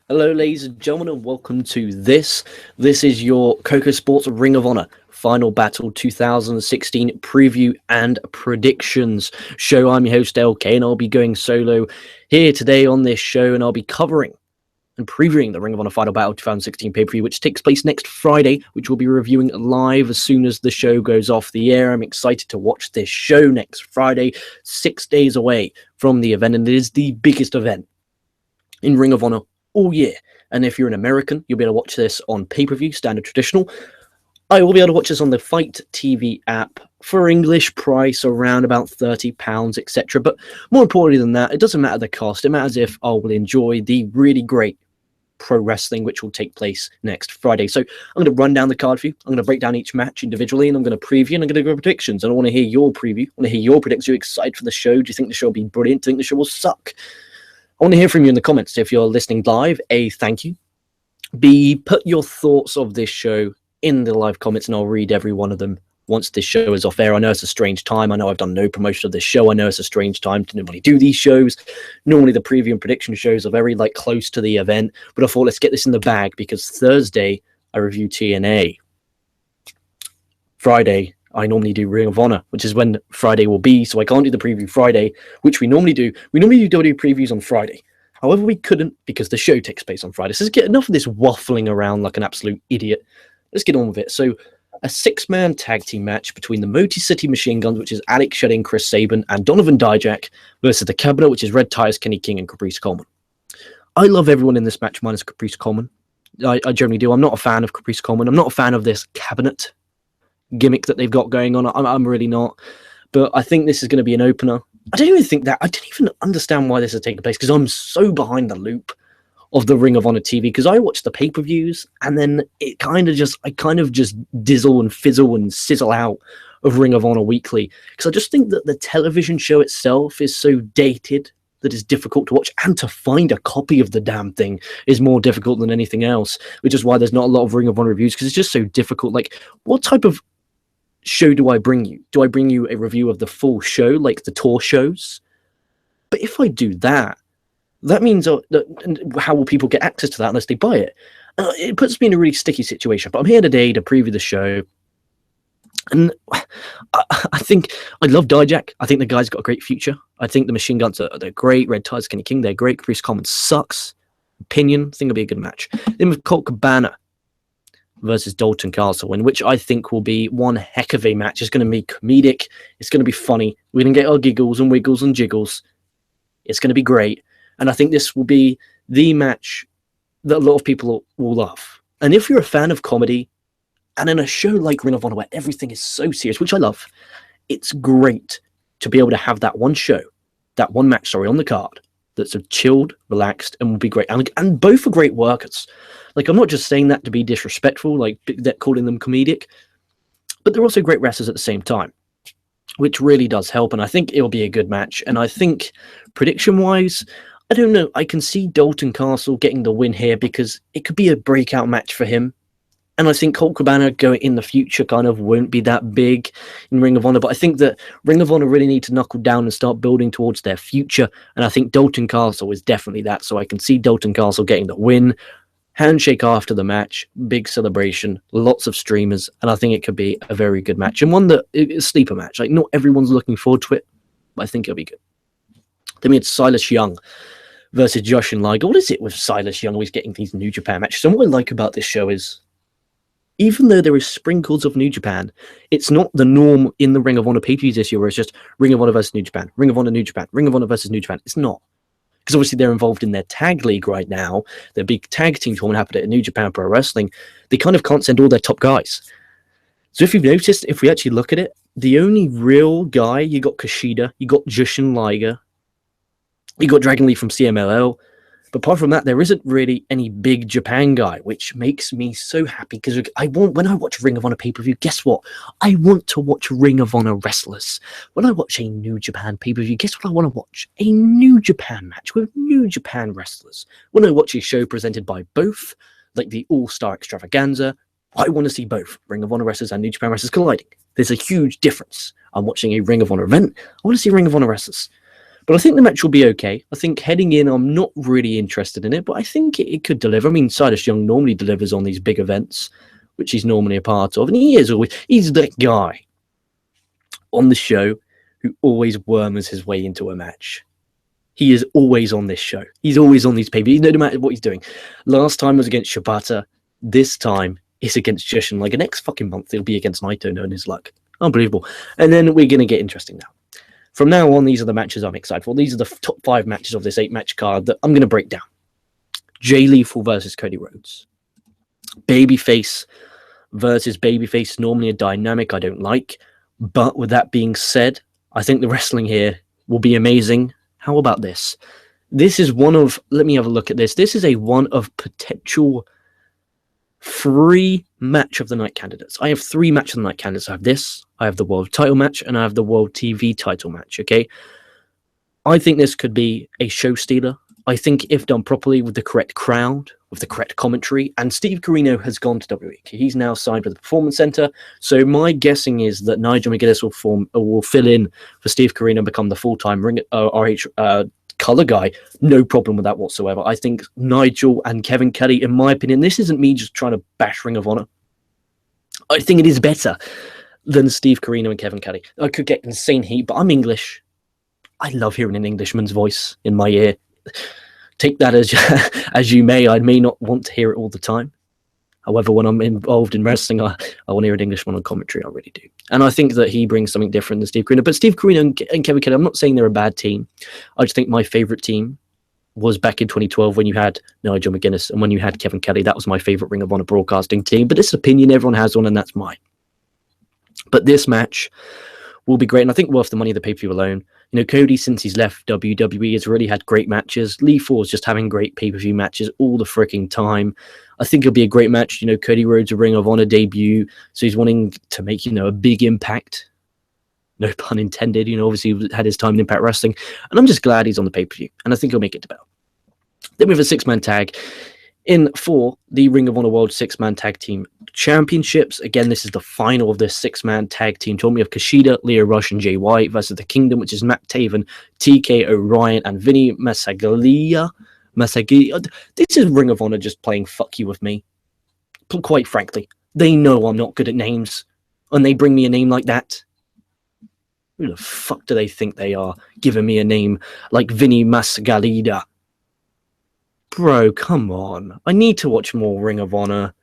Hello, ladies and gentlemen, and welcome to this. This is your KocoSports Ring of Honor Final Battle 2016 preview and predictions show. I'm your host, LK, and I'll be going solo here today on this show, and I'll be covering and previewing the Ring of Honor Final Battle 2016 pay-per-view, which takes place next Friday, which we'll be reviewing live as soon as the show goes off the air. I'm excited to watch this show next Friday, 6 days away from the event, and it is the biggest event in Ring of Honor all year. And if you're an American, you'll be able to watch this on pay-per-view, standard traditional. I will be able to watch this on the Fight TV app for English price around about £30, etc. But more importantly than that, it doesn't matter the cost. It matters if I will enjoy the really great pro wrestling, which will take place next Friday. So I'm going to run down the card for you. I'm going to break down each match individually, and I'm going to preview, and I'm going to go predictions. And I want to hear your preview. I want to hear your predictions. Are you excited for the show? Do you think the show will be brilliant? Do you think the show will suck? I want to hear from you in the comments. If you're listening live, A, thank you. B, put your thoughts of this show in the live comments, and I'll read every one of them once this show is off air. I know it's a strange time. I know I've done no promotion of this show. I know it's a strange time to normally do these shows. Normally the preview and prediction shows are very close to the event, but I thought let's get this in the bag because Thursday I review TNA. Friday I normally do Ring of Honor, which is when Friday will be, so I can't do the preview Friday, which we normally do. We normally do WWE previews on Friday. However, we couldn't because the show takes place on Friday. So let's get enough of this waffling around like an absolute idiot. Let's get on with it. So a 6-man tag team match between the Motor City Machine Guns, which is Alex Shelley and Chris Sabin, and Donovan Dijak versus the Cabinet, which is Red Tires, Kenny King, and Caprice Coleman. I love everyone in this match minus Caprice Coleman. I generally do. I'm not a fan of Caprice Coleman. I'm not a fan of this Cabinet gimmick that they've got going on. I'm really not. But I think this is going to be an opener. I don't even understand why this is taking place because I'm so behind the loop of the Ring of Honor TV because I watch the pay-per-views and then I kind of just dizzle and fizzle and sizzle out of Ring of Honor weekly because I just think that the television show itself is so dated that it's difficult to watch, and to find a copy of the damn thing is more difficult than anything else, which is why there's not a lot of Ring of Honor reviews because it's just so difficult. Like, what type of show do I bring you? Do I bring you a review of the full show, like the tour shows? But if I do that, that means how will people get access to that unless they buy it? It puts me in a really sticky situation. But I'm here today to preview the show. And I think I love Dijak. I think the guy's got a great future. I think the Machine Guns they're great. Red Tires, Kenny King, they're great. Caprice Coleman sucks. Opinion, I think it'll be a good match. Then with Colt Cabana versus Dalton Castle, in which I think will be one heck of a match. It's going to be comedic. It's going to be funny. We're going to get our giggles and wiggles and jiggles. It's going to be great. And I think this will be the match that a lot of people will love. And if you're a fan of comedy, and in a show like Ring of Honor where everything is so serious, which I love, it's great to be able to have that one show, that one match, on the card that's so chilled, relaxed, and will be great. And both are great workers. Like, I'm not just saying that to be disrespectful, like calling them comedic, but they're also great wrestlers at the same time, which really does help. And I think it'll be a good match. And I think prediction-wise, I don't know. I can see Dalton Castle getting the win here because it could be a breakout match for him. And I think Colt Cabana going in the future kind of won't be that big in Ring of Honor. But I think that Ring of Honor really need to knuckle down and start building towards their future. And I think Dalton Castle is definitely that. So I can see Dalton Castle getting the win. Handshake after the match. Big celebration. Lots of streamers. And I think it could be a very good match. And one that is a sleeper match. Like, not everyone's looking forward to it, but I think it'll be good. Then we had Silas Young versus Jushin Liger. What is it with Silas Young always getting these New Japan matches? And what I like about this show is, even though there is sprinkles of New Japan, it's not the norm in the Ring of Honor pay-per-views this year where it's just Ring of Honor versus New Japan, Ring of Honor, New Japan, Ring of Honor versus New Japan. It's not. Because obviously they're involved in their tag league right now, their big tag team tournament happened at New Japan Pro Wrestling. They kind of can't send all their top guys. So if you've noticed, if we actually look at it, the only real guy, you got Kushida, you got Jushin Liger, you got Dragon Lee from CMLL. But apart from that, there isn't really any big Japan guy, which makes me so happy because when I watch Ring of Honor pay-per-view, guess what? I want to watch Ring of Honor wrestlers. When I watch a New Japan pay-per-view, guess what I want to watch? A New Japan match with New Japan wrestlers. When I watch a show presented by both, like the All-Star Extravaganza, I want to see both Ring of Honor wrestlers and New Japan wrestlers colliding. There's a huge difference. I'm watching a Ring of Honor event. I want to see Ring of Honor wrestlers. But I think the match will be okay. I think heading in, I'm not really interested in it, but I think it could deliver. I mean, Silas Young normally delivers on these big events, which he's normally a part of, and he's that guy on the show who always worms his way into a match. He is always on this show. He's always on these pay-per-views, no matter what he's doing. Last time was against Shibata. This time is against Jushin. Like, next fucking month, it'll be against Naito, knowing his luck. Unbelievable. And then we're going to get interesting now. From now on, these are the matches I'm excited for. These are the top 5 matches of this 8-match card that I'm going to break down. Jay Lethal versus Cody Rhodes. Babyface versus babyface, normally a dynamic I don't like. But with that being said, I think the wrestling here will be amazing. How about this? This is one of, let me have a look at this. This is a one of potential 3 match of the night candidates. I have 3 match of the night candidates. I have this, I have the world title match, and I have the world TV title match, okay? I think this could be a show stealer. I think if done properly with the correct crowd, with the correct commentary, and Steve Corino has gone to WWE. He's now signed with the Performance Center. So my guessing is that Nigel McGuinness will fill in for Steve Corino and become the full-time ROH color guy. No problem with that whatsoever. I think Nigel and Kevin Kelly, in my opinion, this isn't me just trying to bash Ring of Honor. I think it is better than Steve Corino and Kevin Kelly. I could get insane heat, but I'm English. I love hearing an Englishman's voice in my ear. Take that as you may. I may not want to hear it all the time. However, when I'm involved in wrestling, I want to hear an Englishman on commentary. I really do. And I think that he brings something different than Steve Corino. But Steve Corino and Kevin Kelly, I'm not saying they're a bad team. I just think my favorite team was back in 2012 when you had Nigel McGuinness and when you had Kevin Kelly. That was my favorite Ring of Honor broadcasting team. But this opinion, everyone has one, and that's mine. But this match will be great, and I think worth the money of the pay-per-view alone. You know, Cody, since he's left WWE, has really had great matches. Lethal is just having great pay-per-view matches all the freaking time. I think it'll be a great match. You know, Cody Rhodes, a Ring of Honor debut, so he's wanting to make, you know, a big impact. No pun intended. You know, obviously he had his time in Impact Wrestling, and I'm just glad he's on the pay-per-view, and I think he'll make it to belt. Then we have a 6-man tag in for the Ring of Honor World 6-man Tag Team Championships. Again, this is the final of this 6-man tag team tournament. We have Kushida, Lio Rush, and Jay White versus the Kingdom, which is Matt Taven, TK O'Ryan, and Vinny Massaglia. This is Ring of Honor just playing fuck you with me. Quite frankly, they know I'm not good at names, and they bring me a name like that. Who the fuck do they think they are, giving me a name like Vinny Massaglia? Bro, come on. I need to watch more Ring of Honor.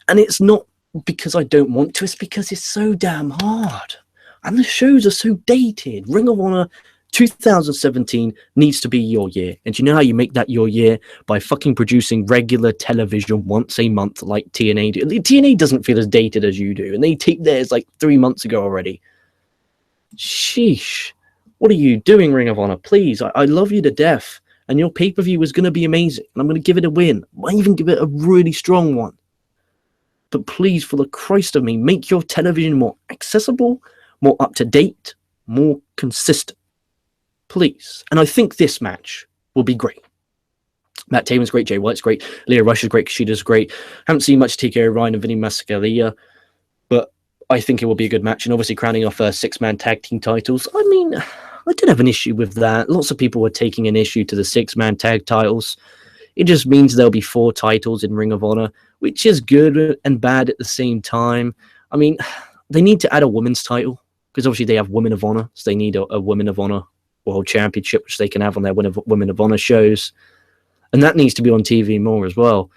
And it's not because I don't want to, it's because it's so damn hard. And the shows are so dated. Ring of Honor 2017 needs to be your year. And do you know how you make that your year? By fucking producing regular television once a month like TNA do. TNA doesn't feel as dated as you do. And they take theirs like 3 months ago already. Sheesh. What are you doing, Ring of Honor? Please, I love you to death. And your pay-per-view is going to be amazing. And I'm going to give it a win. I might even give it a really strong one. But please, for the Christ of me, make your television more accessible, more up-to-date, more consistent. Please. And I think this match will be great. Matt Taven's great. Jay White's great. Lio Rush is great. Kushida's great. Haven't seen much TK O'Ryan and Vinny Massaglia. But I think it will be a good match. And obviously crowning off 6-man tag team titles. I mean, I don't have an issue with that. Lots of people were taking an issue to the 6-man tag titles. It just means there'll be 4 titles in Ring of Honor, which is good and bad at the same time. I mean, they need to add a women's title, because obviously they have Women of Honor, so they need a Women of Honor World Championship, which they can have on their Women of Honor shows. And that needs to be on TV more as well.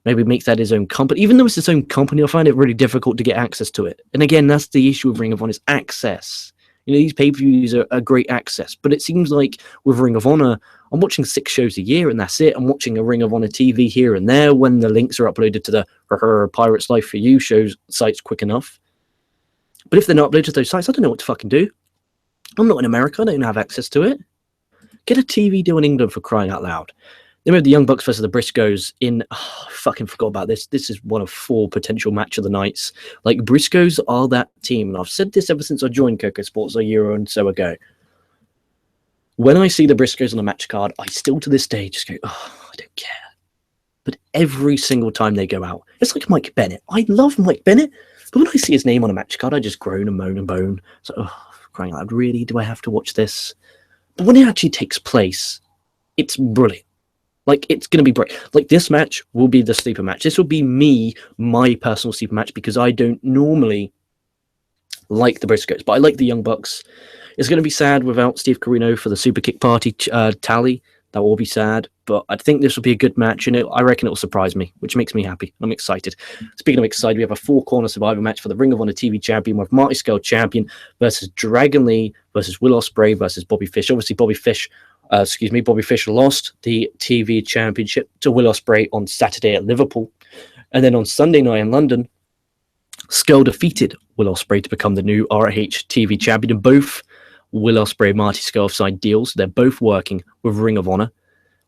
Maybe make that his own company. Even though it's his own company, I find it really difficult to get access to it. And again, that's the issue with Ring of Honor, is access. You know, these pay-per-views are great access, but it seems like with Ring of Honor, I'm watching 6 shows a year and that's it. I'm watching a Ring of Honor TV here and there when the links are uploaded to the Pirates Life for You shows sites quick enough. But if they're not uploaded to those sites, I don't know what to fucking do. I'm not in America. I don't have access to it. Get a TV deal in England, for crying out loud. Then we have the Young Bucks versus the Briscoes in... Oh, I fucking forgot about this. This is one of 4 potential match of the nights. Like, Briscoes are that team. And I've said this ever since I joined KocoSports a year or so ago. When I see the Briscoes on a match card, I still to this day just go, oh, I don't care. But every single time they go out, it's like Mike Bennett. I love Mike Bennett. But when I see his name on a match card, I just groan and moan and bone. So, oh, crying out loud, really? Do I have to watch this? But when it actually takes place, it's brilliant. Like, it's going to be great. Like, this match will be the sleeper match. This will be my personal sleeper match, because I don't normally like the Briscoes, but I like the Young Bucks. It's going to be sad without Steve Corino for the Super Kick Party tally. That will be sad, but I think this will be a good match, and I reckon it will surprise me, which makes me happy. I'm excited. Speaking of excited, we have a 4-corner Survivor match for the Ring of Honor TV champion, with Marty Scurll champion versus Dragon Lee versus Will Ospreay versus Bobby Fish. Obviously, Bobby Fish lost the TV championship to Will Ospreay on Saturday at Liverpool, and then on Sunday night in London, Scurll defeated Will Ospreay to become the new ROH TV champion, and both Will Ospreay and Marty Scurll have signed deals. They're both working with Ring of Honor,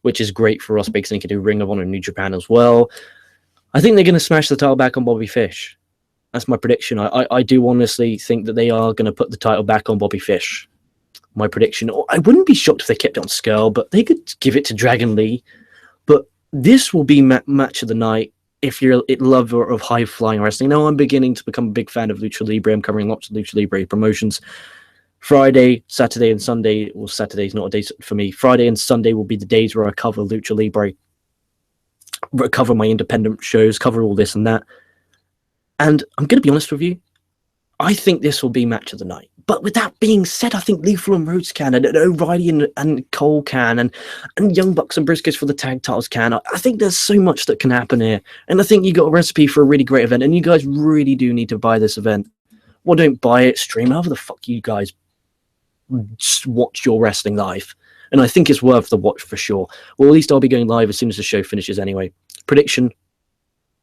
which is great for Ospreay because they can do Ring of Honor in New Japan as well. I think they're going to smash the title back on Bobby Fish. That's my prediction. I do honestly think that they are going to put the title back on Bobby Fish. My prediction. I wouldn't be shocked if they kept it on Scurll, but they could give it to Dragon Lee. But this will be match of the night if you're a lover of high-flying wrestling. Now, I'm beginning to become a big fan of Lucha Libre. I'm covering lots of Lucha Libre promotions. Friday, Saturday, and Sunday. Well, Saturday's not a day for me. Friday and Sunday will be the days where I cover Lucha Libre, cover my independent shows, cover all this and that. And I'm going to be honest with you, I think this will be match of the night. But with that being said, I think Lethal and Rhodes can, and O'Reilly and Cole can, and Young Bucks and Briscoes for the tag titles can. I think there's so much that can happen here. And I think you got a recipe for a really great event, and you guys really do need to buy this event. Well, don't buy it, stream, however the fuck you guys watch your wrestling live, and I think it's worth the watch for sure. Well, at least I'll be going live as soon as the show finishes anyway. Prediction: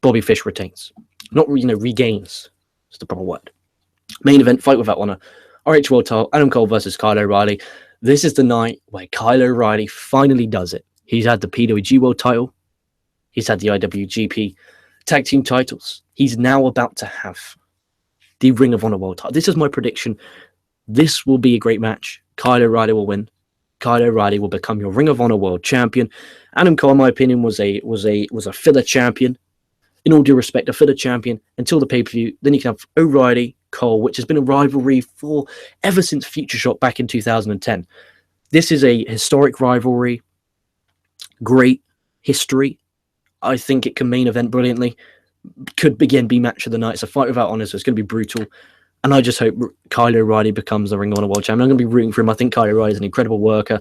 Bobby Fish retains, not regains. It's the proper word. Main event: Fight Without Honor, ROH World Title, Adam Cole versus Kyle O'Reilly. This is the night where Kyle O'Reilly finally does it. He's had the PWG World Title, he's had the IWGP Tag Team titles. He's now about to have the Ring of Honor World Title. This is my prediction. This will be a great match. Kyle O'Reilly will win. Kyle O'Reilly will become your Ring of Honor World Champion. Adam Cole, in my opinion, was a filler champion. In all due respect, a filler champion until the pay-per-view. Then you can have O'Reilly, Cole, which has been a rivalry for ever since Future Shock back in 2010. This is a historic rivalry. Great history. I think it can main event brilliantly. Could again be match of the night. It's a Fight Without Honor, so it's going to be brutal. And I just hope Kyle O'Reilly becomes the Ring of Honor World Champion. I'm going to be rooting for him. I think Kyle O'Reilly is an incredible worker,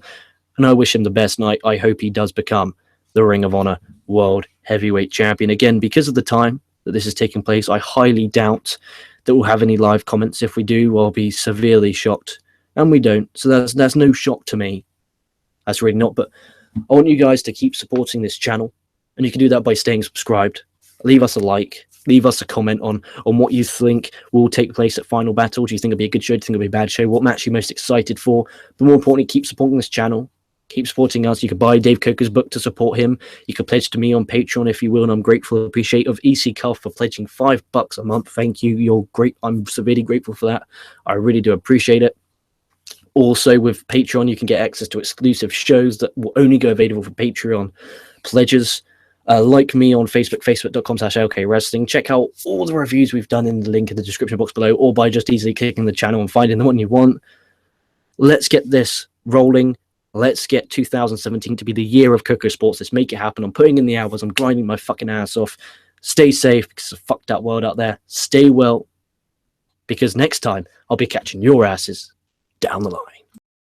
and I wish him the best. And I hope he does become the Ring of Honor World Heavyweight Champion. Again, because of the time that this is taking place, I highly doubt that we'll have any live comments. If we do, I'll be severely shocked. And we don't. So that's no shock to me. That's really not. But I want you guys to keep supporting this channel. And you can do that by staying subscribed. Leave us a like. Leave us a comment on what you think will take place at Final Battle. Do you think it'll be a good show? Do you think it'll be a bad show? What match are you most excited for? But more importantly, keep supporting this channel. Keep supporting us. You could buy Dave Koco's book to support him. You could pledge to me on Patreon if you will, and I'm grateful and appreciative of EC Cuff for pledging $5 a month. Thank you. You're great. I'm severely grateful for that. I really do appreciate it. Also, with Patreon, you can get access to exclusive shows that will only go available for Patreon pledges. Like me on Facebook, facebook.com/LK Wrestling. Check out all the reviews we've done in the link in the description box below, or by just easily clicking the channel and finding the one you want. Let's get this rolling. Let's get 2017 to be the year of KocoSports. Let's make it happen. I'm putting in the hours. I'm grinding my fucking ass off. Stay safe because it's a fucked up world out there. Stay well, because next time I'll be catching your asses down the line.